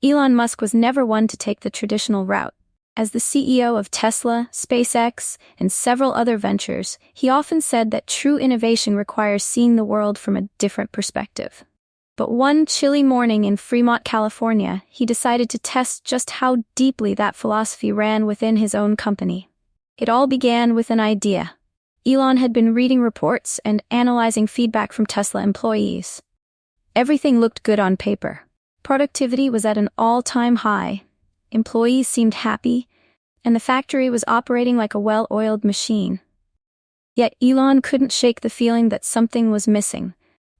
Elon Musk was never one to take the traditional route. As the CEO of Tesla, SpaceX, and several other ventures, he often said that true innovation requires seeing the world from a different perspective. But one chilly morning in Fremont, California, he decided to test just how deeply that philosophy ran within his own company. It all began with an idea. Elon had been reading reports and analyzing feedback from Tesla employees. Everything looked good on paper. Productivity was at an all-time high. Employees seemed happy, and the factory was operating like a well-oiled machine. Yet Elon couldn't shake the feeling that something was missing,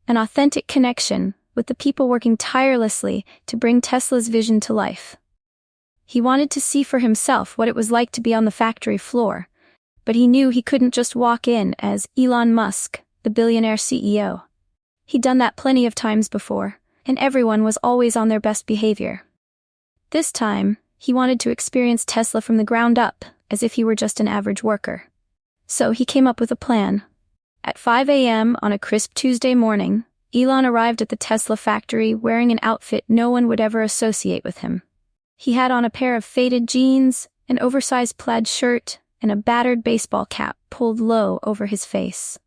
an authentic connection with the people working tirelessly to bring Tesla's vision to life. He wanted to see for himself what it was like to be on the factory floor, but he knew he couldn't just walk in as Elon Musk, the billionaire CEO. He'd done that plenty of times before, and everyone was always on their best behavior. This time, he wanted to experience Tesla from the ground up, as if he were just an average worker. So he came up with a plan. At 5 a.m. on a crisp Tuesday morning, Elon arrived at the Tesla factory wearing an outfit no one would ever associate with him. He had on a pair of faded jeans, an oversized plaid shirt, and a battered baseball cap pulled low over his face.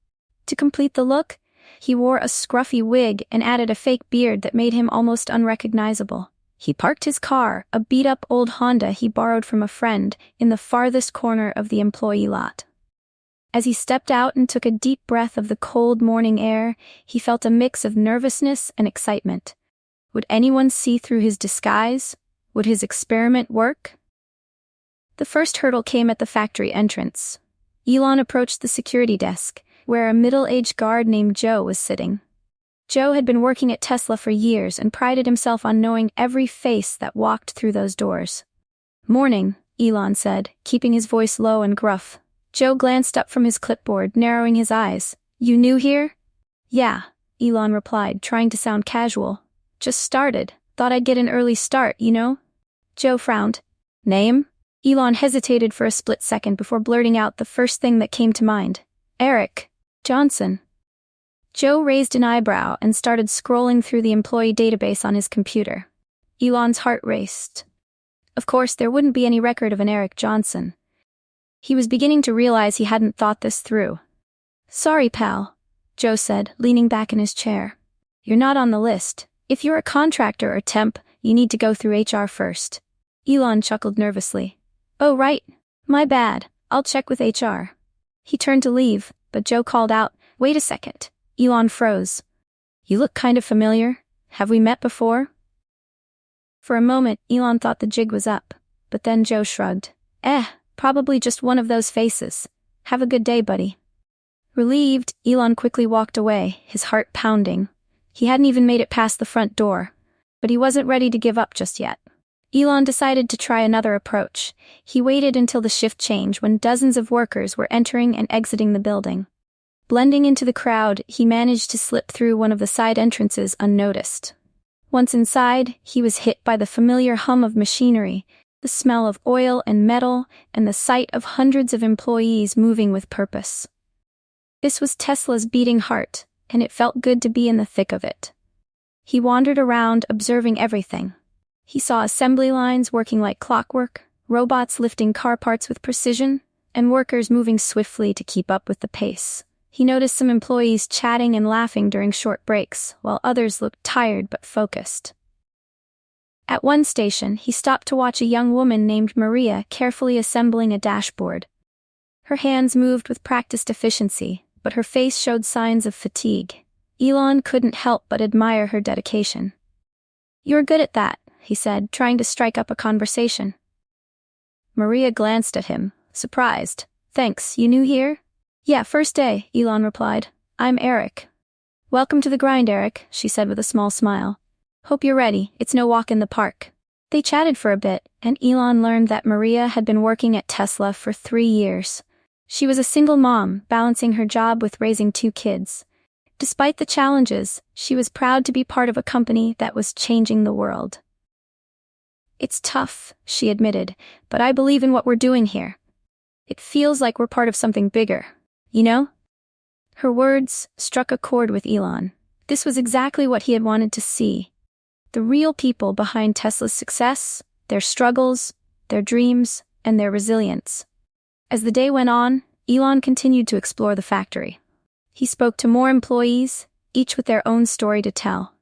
To complete the look, he wore a scruffy wig and added a fake beard that made him almost unrecognizable. He parked his car, a beat-up old Honda he borrowed from a friend, in the farthest corner of the employee lot. As he stepped out and took a deep breath of the cold morning air, he felt a mix of nervousness and excitement. Would anyone see through his disguise? Would his experiment work? The first hurdle came at the factory entrance. Elon approached the security desk, where a middle-aged guard named Joe was sitting. Joe had been working at Tesla for years and prided himself on knowing every face that walked through those doors. "Morning," Elon said, keeping his voice low and gruff. Joe glanced up from his clipboard, narrowing his eyes. "You new here?" "Yeah," Elon replied, trying to sound casual. "Just started. Thought I'd get an early start, you know?" Joe frowned. "Name?" Elon hesitated for a split second before blurting out the first thing that came to mind. "Eric Johnson." Joe raised an eyebrow and started scrolling through the employee database on his computer. Elon's heart raced. Of course, there wouldn't be any record of an Eric Johnson. He was beginning to realize he hadn't thought this through. "Sorry, pal," Joe said, leaning back in his chair. "You're not on the list. If you're a contractor or temp, you need to go through HR first." Elon chuckled nervously. "Oh, right. My bad. I'll check with HR." He turned to leave, but Joe called out, "Wait a second." Elon froze. "You look kind of familiar. Have we met before?" For a moment, Elon thought the jig was up, but then Joe shrugged. Probably just one of those faces. Have a good day, buddy." Relieved, Elon quickly walked away, his heart pounding. He hadn't even made it past the front door, but he wasn't ready to give up just yet. Elon decided to try another approach. He waited until the shift changed when dozens of workers were entering and exiting the building. Blending into the crowd, he managed to slip through one of the side entrances unnoticed. Once inside, he was hit by the familiar hum of machinery, the smell of oil and metal, and the sight of hundreds of employees moving with purpose. This was Tesla's beating heart, and it felt good to be in the thick of it. He wandered around, observing everything. He saw assembly lines working like clockwork, robots lifting car parts with precision, and workers moving swiftly to keep up with the pace. He noticed some employees chatting and laughing during short breaks, while others looked tired but focused. At one station, he stopped to watch a young woman named Maria carefully assembling a dashboard. Her hands moved with practiced efficiency, but her face showed signs of fatigue. Elon couldn't help but admire her dedication. "You're good at that," he said, trying to strike up a conversation. Maria glanced at him, surprised. "Thanks, you new here?" "Yeah, first day," Elon replied. "I'm Eric." "Welcome to the grind, Eric," she said with a small smile. "Hope you're ready, it's no walk in the park." They chatted for a bit, and Elon learned that Maria had been working at Tesla for 3 years. She was a single mom, balancing her job with raising 2 kids. Despite the challenges, she was proud to be part of a company that was changing the world. "It's tough," she admitted, "but I believe in what we're doing here. It feels like we're part of something bigger, you know?" Her words struck a chord with Elon. This was exactly what he had wanted to see. The real people behind Tesla's success, their struggles, their dreams, and their resilience. As the day went on, Elon continued to explore the factory. He spoke to more employees, each with their own story to tell.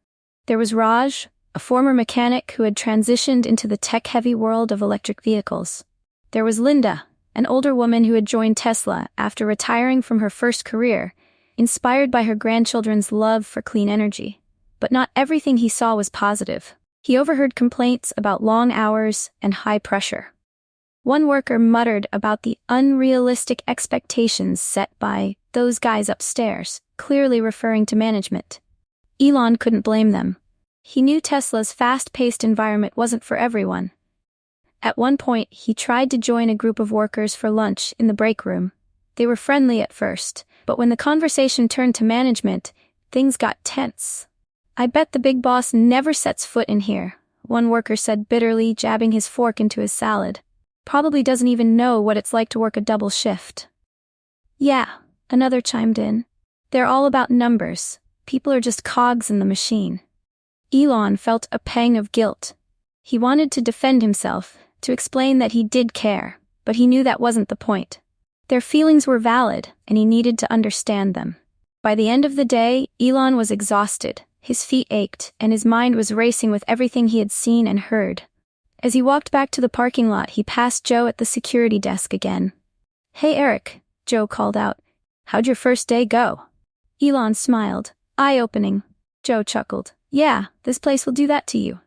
There was Raj, a former mechanic who had transitioned into the tech-heavy world of electric vehicles. There was Linda, an older woman who had joined Tesla after retiring from her first career, inspired by her grandchildren's love for clean energy. But not everything he saw was positive. He overheard complaints about long hours and high pressure. One worker muttered about the unrealistic expectations set by those guys upstairs, clearly referring to management. Elon couldn't blame them. He knew Tesla's fast-paced environment wasn't for everyone. At one point, he tried to join a group of workers for lunch in the break room. They were friendly at first, but when the conversation turned to management, things got tense. "I bet the big boss never sets foot in here," one worker said bitterly, jabbing his fork into his salad. "Probably doesn't even know what it's like to work a double shift." "Yeah," another chimed in. "They're all about numbers. People are just cogs in the machine." Elon felt a pang of guilt. He wanted to defend himself, to explain that he did care, but he knew that wasn't the point. Their feelings were valid, and he needed to understand them. By the end of the day, Elon was exhausted. His feet ached, and his mind was racing with everything he had seen and heard. As he walked back to the parking lot, he passed Joe at the security desk again. "Hey Eric," Joe called out. "How'd your first day go?" Elon smiled. "Eye-opening." Joe chuckled. "Yeah, this place will do that to you."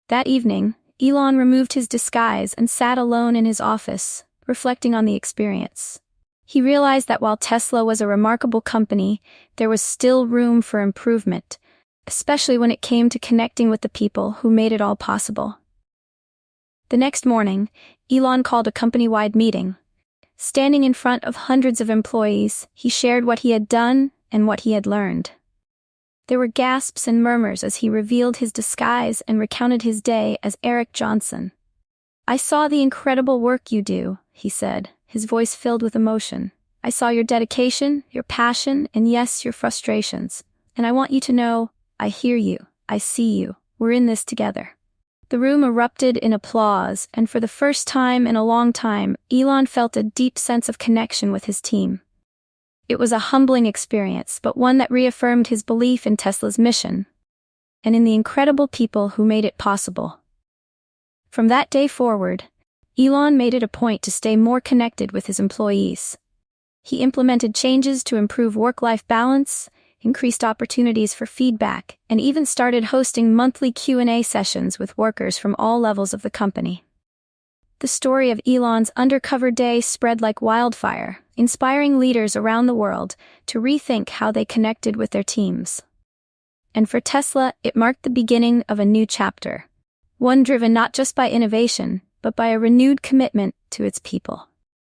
That evening, Elon removed his disguise and sat alone in his office, reflecting on the experience. He realized that while Tesla was a remarkable company, there was still room for improvement, especially when it came to connecting with the people who made it all possible. The next morning, Elon called a company-wide meeting. Standing in front of hundreds of employees, he shared what he had done and what he had learned. There were gasps and murmurs as he revealed his disguise and recounted his day as Eric Johnson. "I saw the incredible work you do," he said, his voice filled with emotion. "I saw your dedication, your passion, and yes, your frustrations. And I want you to know, I hear you, I see you, we're in this together." The room erupted in applause, and for the first time in a long time, Elon felt a deep sense of connection with his team. It was a humbling experience, but one that reaffirmed his belief in Tesla's mission, and in the incredible people who made it possible. From that day forward, Elon made it a point to stay more connected with his employees. He implemented changes to improve work-life balance, increased opportunities for feedback, and even started hosting monthly Q&A sessions with workers from all levels of the company. The story of Elon's undercover day spread like wildfire, inspiring leaders around the world to rethink how they connected with their teams. And for Tesla, it marked the beginning of a new chapter, one driven not just by innovation, but by a renewed commitment to its people.